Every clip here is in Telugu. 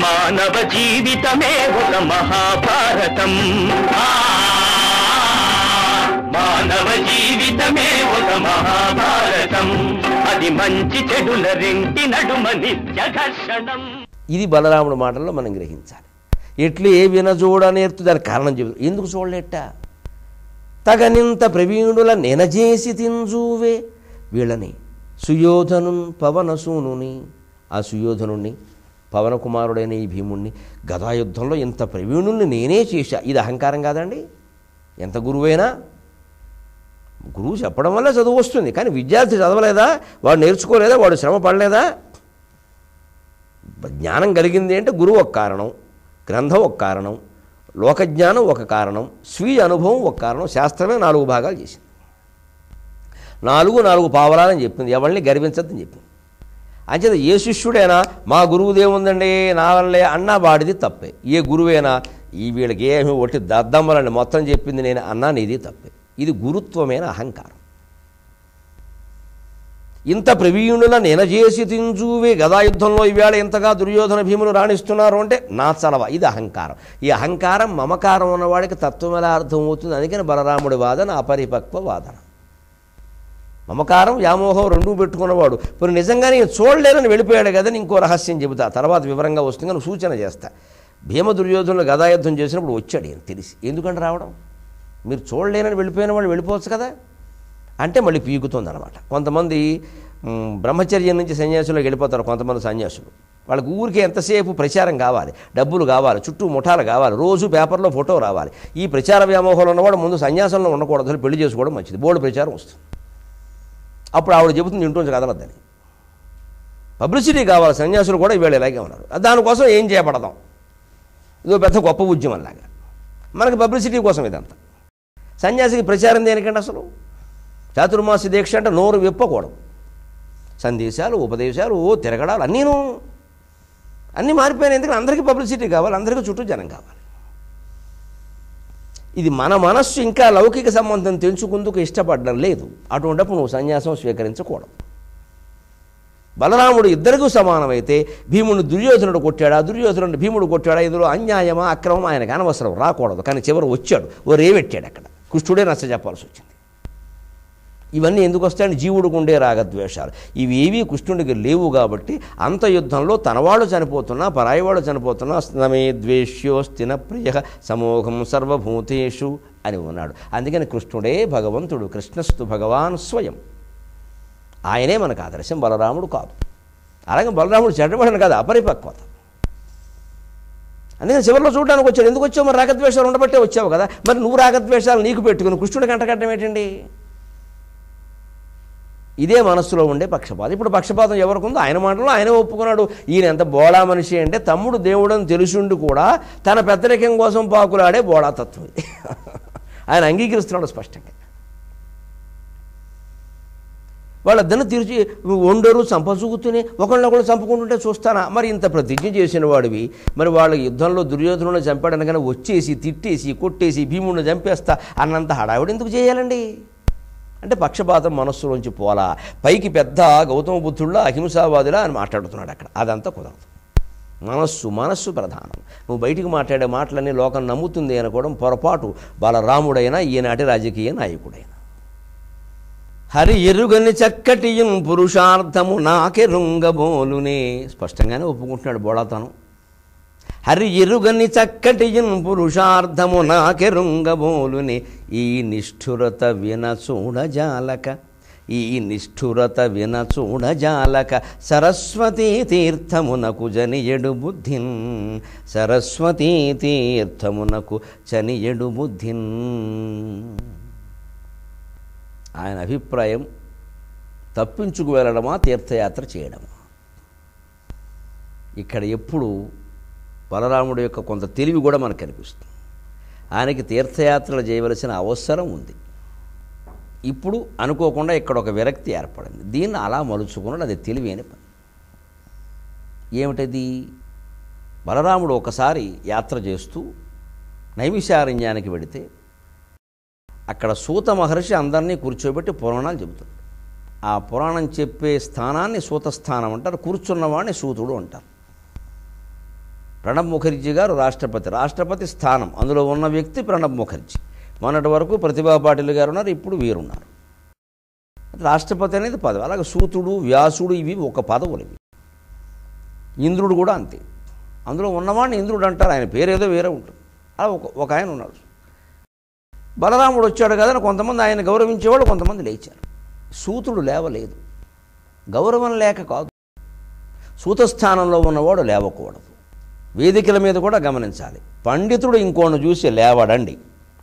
మానవ జీవితమే ఒక మహాభారతం. మానవ జీవితమే ఒక మహాభారతం. అది మంచి చెడుల రెంటి నడుమ నిత్య ఘర్షణం. ఇది బలరాముడి మాటల్లో మనం గ్రహించాలి. ఎట్లు ఏ వినజూడనేర్తు దానికి కారణం చెబుతాడు. ఎందుకు చూడలేట? తగనింత ప్రవీణుల నెనజేసి తింజూవే వీళ్ళని సుయోధను పవనసూనుని, ఆ సుయోధనుణ్ణి పవనకుమారుడైన ఈ భీముణ్ణి గదాయుద్ధంలో ఇంత ప్రవీణుల్ని నేనే చేశా. ఇది అహంకారం కాదండి? ఎంత గురువైనా గురువు చెప్పడం వల్ల చదువు వస్తుంది, కానీ విద్యార్థి చదవలేదా, వాడు నేర్చుకోలేదా, వాడు శ్రమ పడలేదా? జ్ఞానం కలిగింది అంటే గురువు ఒక కారణం, గ్రంథం ఒక కారణం, లోకజ్ఞానం ఒక కారణం, స్వీయ అనుభవం ఒక కారణం. శాస్త్రమే 4 భాగాలు చేసింది. 4 పావలాలని చెప్పింది. ఎవరిని గర్వించద్దని చెప్పింది. అంచేత ఏ శిష్యుడైనా మా గురువుదేముందండి నా వల్లే అన్నా వాడిది తప్పే. ఏ గురువైనా ఈ వీళ్ళకి ఏమి ఒట్టి దద్దమ్మలని మొత్తం చెప్పింది నేను అన్నా నీది తప్పే. ఇది గురుత్వమైన అహంకారం. ఇంత ప్రవీణుల నెనజేసి తింజూవే గదాయుద్ధంలో ఈవేళ ఇంతగా దుర్యోధన భీములు రాణిస్తున్నారు అంటే నా చలవ. ఇది అహంకారం. ఈ అహంకారం మమకారం ఉన్నవాడికి తత్వం ఎలా అర్థమవుతుంది? అందుకని బలరాముడి వాదన అపరిపక్వ వాదన. మమకారం వ్యామోహం రెండూ పెట్టుకున్నవాడు ఇప్పుడు నిజంగానే చూడలేనని వెళ్ళిపోయాడు కదని ఇంకో రహస్యం చెబుతా, తర్వాత వివరంగా వస్తుంది కానీ సూచన చేస్తా. భీమ దుర్యోధనులు గదాయుద్ధం చేసినప్పుడు వచ్చాడు ఈయన తెలిసి. ఎందుకంటే రావడం? మీరు చూడలేనని వెళ్ళిపోయిన వాళ్ళు వెళ్ళిపోవచ్చు కదా అంటే మళ్ళీ పీకుతుంది అనమాట. కొంతమంది బ్రహ్మచర్యం నుంచి సన్యాసులకు వెళ్ళిపోతారు. కొంతమంది సన్యాసులు వాళ్ళకి ఊరికే ఎంతసేపు ప్రచారం కావాలి, డబ్బులు కావాలి, చుట్టూ ముఠాలు కావాలి, రోజు పేపర్లో ఫోటో రావాలి. ఈ ప్రచార వ్యామోహాలు ఉన్నవాడు ముందు సన్యాసంలో ఉండకూడదు, పెళ్లి చేసుకోవడం మంచిది. బోర్డు ప్రచారం వస్తుంది. అప్పుడు ఆవిడ చెబుతుంది ఇంట్లోంచి కదలద్దని. పబ్లిసిటీ కావాలి. సన్యాసులు కూడా ఇవాళ ఇలాగే ఉన్నారు. దానికోసం ఏం చేయబడదాం, ఇదో పెద్ద గొప్ప ఉద్యమంలాగా. మనకి పబ్లిసిటీ కోసం ఇదంతా. సన్యాసికి ప్రచారం దేనికంటే అసలు? చాతుర్మాసి దీక్ష అంటే నోరు విప్పకూడదు. సందేశాలు, ఉపదేశాలు, తిరగడాలు అన్నీ మారిపోయినాయి. ఎందుకంటే అందరికీ పబ్లిసిటీ కావాలి, అందరికీ చుట్టూ జనం కావాలి. ఇది మన మనస్సు ఇంకా లౌకిక సంబంధం తెంచుకుందుకు ఇష్టపడడం లేదు. అటువంటిప్పుడు నువ్వు సన్యాసం స్వీకరించకూడదు. బలరాముడు ఇద్దరికీ సమానమైతే భీముడు దుర్యోధనుడు కొట్టాడా, దుర్యోధనుడు భీముడు కొట్టాడా, ఇందులో అన్యాయమా అక్రమం ఆయనకు అనవసరం, రాకూడదు. కానీ చివరి వచ్చాడు, ఓ రేవెట్టాడు. అక్కడ కృష్ణుడే నచ్చ చెప్పాల్సి వచ్చింది. ఇవన్నీ ఎందుకు వస్తాయని జీవుడికి ఉండే రాగద్వేషాలు ఇవేవీ కృష్ణుడికి లేవు. కాబట్టి అంత యుద్ధంలో తనవాడు చనిపోతున్నా పరాయివాడు చనిపోతున్నా స్నమే ద్వేష్యోస్తిన ప్రియ సమోహం సర్వభూతేషు అని ఉన్నాడు. అందుకని కృష్ణుడే భగవంతుడు. కృష్ణస్తు భగవాన్ స్వయం. ఆయనే మనకు ఆదర్శం, బలరాముడు కాదు. అలాగే బలరాముడు చెడ్డవాడని కాదు, అపరిపక్వత. అందుకని చివరిలో చూడడానికి వచ్చాడు. ఎందుకు వచ్చావు? మరి రాగద్వేషాలు ఉండబట్టే వచ్చావు కదా. మరి నువ్వు రాగద్వేషాలు నీకు పెట్టుకుని కృష్ణుడికి అంటగట్టడం ఏంటండి? ఇదే మనస్సులో ఉండే పక్షపాతం. ఇప్పుడు పక్షపాతం ఎవరికి ఉందో ఆయన మాటలో ఆయనే ఒప్పుకున్నాడు. ఈయన ఎంత బోళా మనిషి అంటే తమ్ముడు దేవుడని తెలుసుండి కూడా తన పెద్దరికం కోసం పాకులాడే బోళాతత్వం ఇది. ఆయన అంగీకరిస్తున్నాడు స్పష్టంగా. వాళ్ళిద్దరిని తీర్చి వండరు చంపచూగుతూనే ఒకళ్ళొకళ్ళు చంపుకుంటుంటే చూస్తానా? మరి ఇంత ప్రతిజ్ఞ చేసిన వాడివి, మరి వాళ్ళ యుద్ధంలో దుర్యోధనులను చంపాడనగానే వచ్చేసి తిట్టేసి కొట్టేసి భీముడిని చంపేస్తా అన్నంత హడావిడి ఎందుకు చేయాలండి? అంటే పక్షపాతం మనస్సులోంచి పోలా. పైకి పెద్ద గౌతమ బుద్ధుళ్ళ అహింసావాదిలా అని మాట్లాడుతున్నాడు అక్కడ. అదంతా కుదరదు. మనస్సు ప్రధానం. నువ్వు బయటికి మాట్లాడే మాటలన్నీ లోకం నమ్ముతుంది అనుకోవడం పొరపాటు. బలరాముడైనా ఈనాటి రాజకీయ నాయకుడైనా. హరి ఎరుగని చక్కటియున్ పురుషార్థము నాకెరుంగబోలునే స్పష్టంగానే ఒప్పుకుంటున్నాడు బోళాతనం. హరి ఎరుగని చక్కటియున్ పురుషార్థము నాకెరుంగబోలునే ఈ నిష్ఠురత వినచూడజాలక సరస్వతీ తీర్థమునకు జనియడు బుద్ధిన్ సరస్వతీ తీర్థమునకు చనియడు బుద్ధిన్. ఆయన అభిప్రాయం తప్పించుకు వెళ్ళడమా తీర్థయాత్ర చేయడమా? ఇక్కడ ఎప్పుడు బలరాముడి యొక్క కొంత తెలివి కూడా మనకు కనిపిస్తుంది. ఆయనకి తీర్థయాత్రలు చేయవలసిన అవసరం ఉంది. ఇప్పుడు అనుకోకుండా ఇక్కడ ఒక విరక్తి ఏర్పడింది. దీన్ని అలా మలుచుకున్నాడు. అది తెలివైన పని. ఏమిటది? బలరాముడు ఒకసారి యాత్ర చేస్తూ నైమిషారణ్యానికి వెడితే అక్కడ సూత మహర్షి అందరినీ కూర్చోబెట్టి పురాణాలు చెబుతాడు. ఆ పురాణం చెప్పే స్థానాన్ని సూతస్థానం అంటారు. కూర్చున్నవాడిని సూతుడు అంటారు. ప్రణబ్ ముఖర్జీ గారు రాష్ట్రపతి స్థానం అందులో ఉన్న వ్యక్తి ప్రణబ్ ముఖర్జీ. మొన్నటి వరకు ప్రతిభా పాటిల్ గారు ఉన్నారు, ఇప్పుడు వీరున్నారు. రాష్ట్రపతి అనేది పదవి. అలాగే సూతుడు, వ్యాసుడు ఇవి ఒక పదవులు ఇవి. ఇంద్రుడు కూడా అంతే. అందులో ఉన్నవాడిని ఇంద్రుడు అంటారు, ఆయన పేరేదో వేరే ఉంటుంది. అలా ఒక ఆయన ఉన్నాడు. బలరాముడు వచ్చాడు కదా కొంతమంది ఆయన గౌరవించేవాళ్ళు, కొంతమంది లేచారు. సూతుడు లేవలేదు. గౌరవం లేక కాదు, సూతస్థానంలో ఉన్నవాడు లేవకూడదు. వేదికల మీద కూడా గమనించాలి. పండితుడు ఇంకోను చూసి లేవడండి,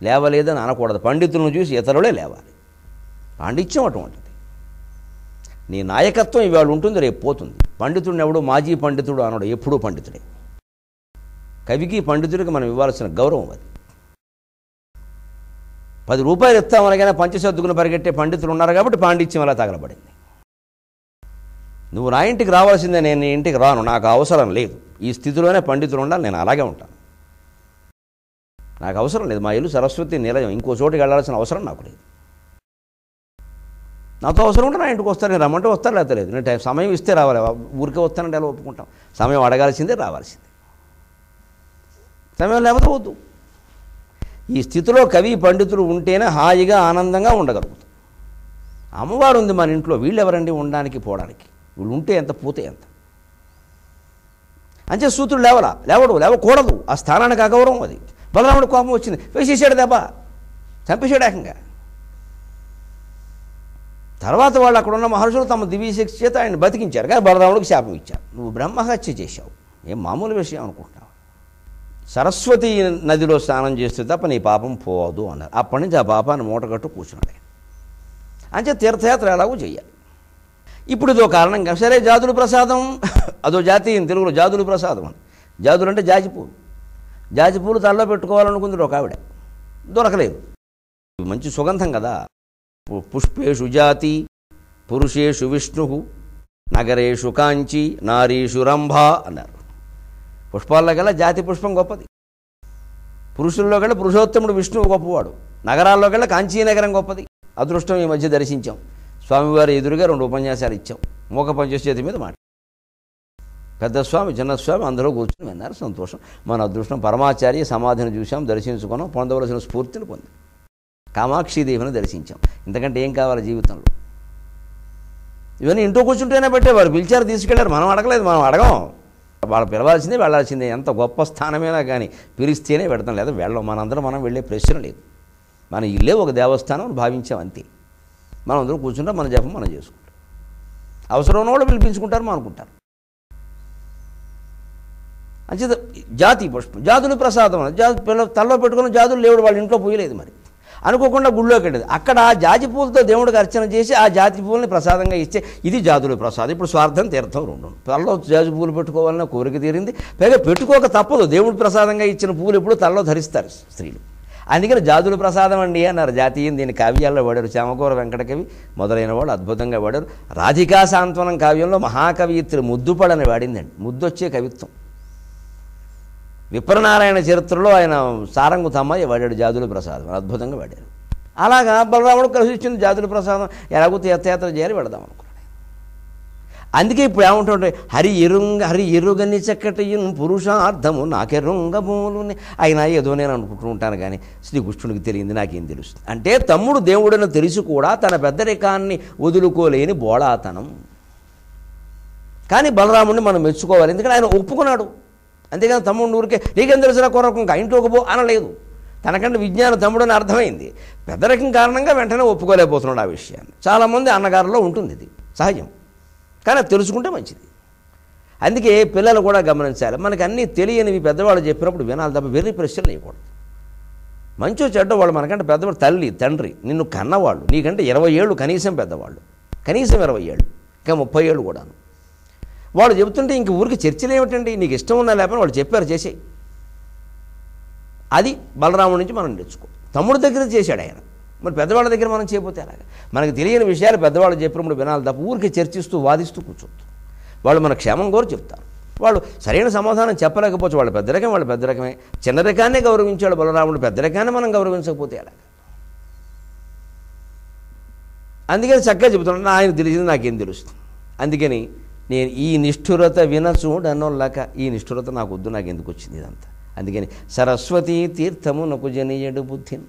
లేవలేదని అనకూడదు. పండితులను చూసి ఇతరులే లేవాలి. పాండిత్యం అటువంటిది. నీ నాయకత్వం ఇవాళ ఉంటుంది, రేపు పోతుంది. పండితుడిని ఎవడు మాజీ పండితుడు అనడు, ఎప్పుడూ పండితుడే. కవికి పండితుడికి మనం ఇవ్వాల్సిన గౌరవం అది. 10 రూపాయలు ఇస్తామనగానే పంచసద్దుకుని పరిగెట్టే పండితులు ఉన్నారు కాబట్టి పాండిత్యం అలా తగలబడింది. నువ్వు నా ఇంటికి రావాల్సిందే, నేను నీ ఇంటికి రాను, నాకు అవసరం లేదు. ఈ స్థితిలోనే పండితులు ఉండాలి, నేను అలాగే ఉంటాను. నాకు అవసరం లేదు, మా ఇల్లు సరస్వతి నిలయం, ఇంకో చోటుకి వెళ్ళాల్సిన అవసరం నాకు లేదు. నాతో అవసరం ఉంటే నా ఇంటికి వస్తాను, నేను రమ్మంటే వస్తాను, లేకపోతే లేదు. నేను సమయం ఇస్తే రావాలి, ఊరికే వస్తానంటే ఎలా ఒప్పుకుంటాం? సమయం అడగాల్సిందే, రావాల్సిందే. సమయం లేకపోతే వద్దు. ఈ స్థితిలో కవి పండితులు ఉంటేనే హాయిగా ఆనందంగా ఉండగలుగుతాం. అమ్మవారు ఉంది మన ఇంట్లో, వీళ్ళు ఎవరండి ఉండడానికి పోవడానికి? వీళ్ళు ఉంటే ఎంత, పోతే ఎంత. అంతే సూతుడు లేవకూడదు. ఆ స్థానానికి అగౌరవం అది. బలరాముడు కోపం వచ్చింది, వేసేసాడు దెబ్బ, చంపేశాడు ఏకంగా. తర్వాత వాళ్ళు అక్కడ ఉన్న మహర్షులు తమ దివ్యశక్తి చేత ఆయన బతికించారు, కానీ బలరాముడికి శాపం ఇచ్చారు. నువ్వు బ్రహ్మహత్య చేశావు, ఏం మామూలు విషయం అనుకుంటున్నావు? సరస్వతి నదిలో స్నానం చేస్తే తప్ప నీ పాపం పోవదు అన్నారు. అప్పటి నుంచి ఆ పాపాన్ని మూటగట్టు కూర్చున్నాడు. అంతే తీర్థయాత్ర ఎలాగూ చెయ్యాలి. ఇప్పుడు ఇదో కారణంగా సరే జాతుల ప్రసాదం అదో జాతి, తెలుగులో జాతుల ప్రసాదం అని. జాతులు అంటే జాజిపూలు. జాజిపూలు తలలో పెట్టుకోవాలనుకుంది ఒక ఆవిడ, దొరకలేదు. మంచి సుగంధం కదా. పుష్పేషు జాతి పురుషేషు విష్ణు నగరేషు కాంచి నారీషు రంభ అన్నారు. పుష్పాల్లో కల్లా జాతి పుష్పం గొప్పది. పురుషుల్లో కల్లా పురుషోత్తముడు విష్ణువు గొప్పవాడు. నగరాల్లో కల్లా కాంచీనగరం గొప్పది. అదృష్టం ఈ మధ్య దర్శించాం. స్వామివారి ఎదురుగా 2 ఉపన్యాసాలు ఇచ్చాం. మూక పంచచేతి మీద మాట. పెద్ద స్వామి, చిన్న స్వామి అందరూ కూర్చొని విన్నారు, సంతోషం. మన అదృష్టం. పరమాచార్య సమాధిని చూసాం, దర్శించుకున్నాం, పొందవలసిన స్ఫూర్తిని పొందాం. కామాక్షిదేవిని దర్శించాం. ఇంతకంటే ఏం కావాలి జీవితంలో? ఇవన్నీ ఇంట్లో కూర్చుంటేనే పెట్టే, వారు పిలిచారు, తీసుకెళ్లారు. మనం అడగలేదు, మనం అడగం. వాళ్ళు పిలవాల్సిందే, వెళ్ళాల్సిందే. ఎంత గొప్ప స్థానమైనా కానీ పిలిస్తేనే పెడతాం, లేదా వెళ్ళం. మనందరం మనం వెళ్ళే ప్రశ్న లేదు. మన ఇల్లే ఒక దేవస్థానం అని భావించాం, అంతే. మనం అందరూ కూర్చుంటాం, మన జపం మనం చేసుకుంటాం. అవసరం ఉన్న వాళ్ళు పిలిపించుకుంటారు, మనం అనుకుంటారు. అంచేత జాతి పుష్పం, జాతులు ప్రసాదం. తల్లో పెట్టుకున్న జాతులు దేవుడు వాళ్ళ ఇంట్లో పూయలేదు. మరి అనుకోకుండా గుళ్ళోకి వెళ్ళేది. అక్కడ జాజి పూలతో దేవుడికి అర్చన చేసి ఆ జాతి పూలని ప్రసాదంగా ఇచ్చే ఇది జాతుల ప్రసాదం. ఇప్పుడు స్వార్థం తీర్థం 2. తలలో జాజి పూలు పెట్టుకోవాలన్న కోరిక తీరింది. పైగా పెట్టుకోక తప్పదు. దేవుడి ప్రసాదంగా ఇచ్చిన పూలు ఎప్పుడు తలలో ధరిస్తారు స్త్రీలు. అందుకని జాతుల ప్రసాదం అండి అన్నారు. జాతీయం దీని కావ్యాల్లో వాడారు. చామకూర వెంకటకవి మొదలైన వాళ్ళు అద్భుతంగా వాడారు. రాధికా సాంత్వనం కావ్యంలో మహాకవిత్రి ముద్దుపడని వాడిందండి. ముద్దొచ్చే కవిత్వం. విప్రనారాయణ చరిత్రలో ఆయన సారంగు తమ్మయ్య వాడాడు జాతుల ప్రసాదం, అద్భుతంగా వాడారు. అలాగా బలరాముడు కలిసి ఇచ్చింది జాతుల ప్రసాదం. ఎలాగో తీర్థయాత్ర చేయాలి, వెళదాం అనుకున్నాడు. అందుకే ఇప్పుడు ఏమంటుంటే హరి ఎరుగని చక్కటియున్ పురుషార్థము నాకెరుంగమూలుని. అయినా ఏదో నేను అనుకుంటూ ఉంటాను, కానీ శ్రీకృష్ణుడికి తెలియంది నాకేం తెలుస్తుంది అంటే తమ్ముడు దేవుడని తెలిసి కూడా తన పెద్దరికాన్ని వదులుకోలేని బోళాతనం. కానీ బలరాముడిని మనం మెచ్చుకోవాలి, ఎందుకంటే ఆయన ఒప్పుకున్నాడు. అంతేగాని తమ్ముడు ఊరికే నీకేం తెలిసిన కొరకు ఇంకా ఇంట్లోకి పో అనలేదు. తనకంటే విజ్ఞాన తమ్ముడు అని అర్థమైంది. పెద్దరికం కారణంగా వెంటనే ఒప్పుకోలేకపోతున్నాడు ఆ విషయాన్ని. చాలామంది అన్నగారులో ఉంటుంది, ఇది సహజం. కానీ అది తెలుసుకుంటే మంచిది. అందుకే పిల్లలు కూడా గమనించాలి. మనకి అన్నీ తెలియనివి పెద్దవాళ్ళు చెప్పినప్పుడు వినాలి తప్ప వెర్రి ప్రశ్నలు వేయకూడదు. మంచో చెడ్డవాళ్ళు మనకంటే పెద్దవాళ్ళు తల్లి తండ్రి నిన్ను కన్నవాళ్ళు, నీకంటే 20 ఏళ్ళు కనీసం పెద్దవాళ్ళు, కనీసం 20 ఏళ్ళు, ఇంకా 30 ఏళ్ళు కూడాను. వాళ్ళు చెబుతుంటే ఇంక ఊరికి చర్చలు ఏమిటండి? నీకు ఇష్టం ఉన్నా లేకపోయినా వాళ్ళు చెప్పారు చేసేయి. అది బలరాముడి నుంచి మనం నేర్చుకో. తమ్ముడి దగ్గర చేశాడు ఆయన, మరి పెద్దవాళ్ళ దగ్గర మనం చేయకపోతే అలాగా. మనకు తెలియని విషయాలు పెద్దవాళ్ళు చెప్పినప్పుడు వినాలి తప్ప ఊరికి చర్చిస్తూ వాదిస్తూ కూర్చోద్దు. వాళ్ళు మన క్షేమం కోరి చెప్తారు. వాళ్ళు సరైన సమాధానం చెప్పలేకపోవచ్చు. వాళ్ళ పెద్దరకమే. చిన్న రకాన్నే గౌరవించాడు బలరాముడు, పెద్ద రకాన్ని మనం గౌరవించకపోతే అలాగా. అందుకని చక్కగా చెబుతున్నాడు, ఆయన తెలిసింది నాకేం తెలుస్తుంది. అందుకని నేను ఈ నిష్ఠురత వినచూడనొల్లక, ఈ నిష్ఠురత నాకు వద్దు, నాకు ఎందుకు వచ్చింది ఇదంతా. అందుకని సరస్వతీ తీర్థము నాకు జనియడు బుద్ధిని,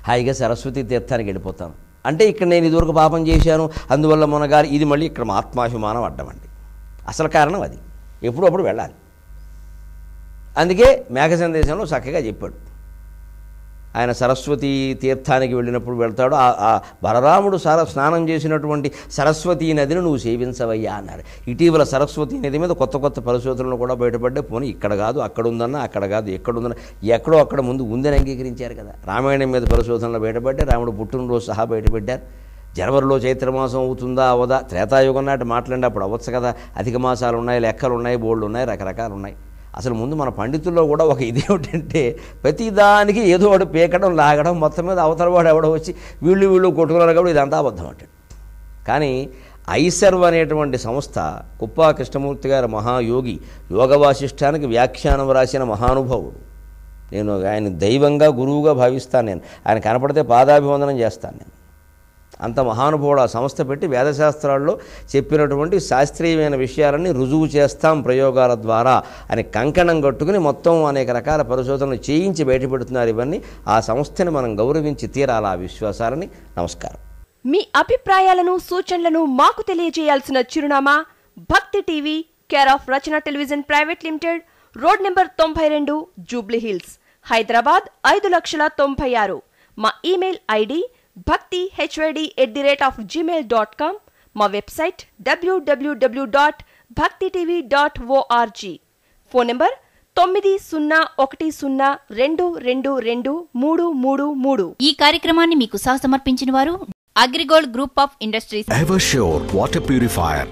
హాయిగా సరస్వతీ తీర్థానికి వెళ్ళిపోతాను. అంటే ఇక్కడ నేను ఇదివరకు పాపం చేశాను అందువల్ల మునగాలి, ఇది మళ్ళీ ఇక్కడ ఆత్మాభిమానం అడ్డమండి. అసలు కారణం అది, ఎప్పుడప్పుడు వెళ్ళాలి. అందుకే మేఘ సందేశంలో చక్కగా చెప్పాడు. ఆయన సరస్వతీ తీర్థానికి వెళ్ళినప్పుడు వెళ్తాడు. ఆ బలరాముడు స్నానం చేసినటువంటి సరస్వతీ నదిని నువ్వు సేవించవయ్యా అన్నారు. ఇటీవల సరస్వతీ నది మీద కొత్త కొత్త పరిశోధనలు కూడా బయటపడ్డాయి. పోనీ ఇక్కడ కాదు అక్కడ ఉందన్నా, అక్కడ కాదు ఎక్కడుందన్నా, ఎక్కడో అక్కడ ముందు ఉందని అంగీకరించారు కదా. రామాయణం మీద పరిశోధనలు బయటపడ్డాయి, రాముడు పుట్టినరోజు సహా బయటపెట్టారు. జనవరిలో చైత్రమాసం అవుతుందా అవదా, త్రేతాయుగం నాటి మాట్లాడి అప్పుడు అవ్వచ్చు కదా. అధిక మాసాలు ఉన్నాయి, లెక్కలు ఉన్నాయి, బోర్డులు ఉన్నాయి, రకరకాలు ఉన్నాయి. అసలు ముందు మన పండితుల్లో కూడా ఒక ఇదేమిటంటే ప్రతిదానికి ఏదో ఒకటి పీకడం లాగడం, మొత్తం మీద అవతల వాడు ఎవడో వచ్చి వీళ్ళు కొట్టుకున్నారు కాబట్టి ఇదంతా అబద్ధం అంటాడు. కానీ ఐసర్వ్ అనేటువంటి సంస్థ, కుప్పా కృష్ణమూర్తి గారు మహాయోగి, యోగ వాసిష్ఠానికి వ్యాఖ్యానం రాసిన మహానుభావుడు. నేను ఆయన దైవంగా గురువుగా భావిస్తాను. నేను ఆయన కనపడితే పాదాభివందనం చేస్తాను. నేను అంత మహానుభావుడు. ఆ సంస్థ పెట్టి వేదశాస్త్రాల్లో చెప్పినటువంటి శాస్త్రీయమైన విషయాలన్నీ రుజువు చేస్తాం ప్రయోగాల ద్వారా అని కంకణం కట్టుకుని మొత్తం అనేక రకాల పరిశోధనలు చేయించి బయటపెడుతున్నారు. ఇవన్నీ ఆ సంస్థని మనం గౌరవించి తీరాలి, ఆ విశ్వాసాలని. నమస్కారం. మీ అభిప్రాయాలను సూచనలను మాకు తెలియజేయాల్సిన చిరునామా భక్తి TV, care of Rachana television private limited, road number 92, Jubilee hills, Hyderabad 5,90,096. మా ఇమెయిల్ ఐడి bhaktihyd@gmail.com. మా వెబ్సైట్ www.bhaktitv.org. Phone number 9010222333. ఈ కార్యక్రమాన్ని మీకు సహసమర్పించిన వారు AgriGold group of industries. Eversure Water Purifier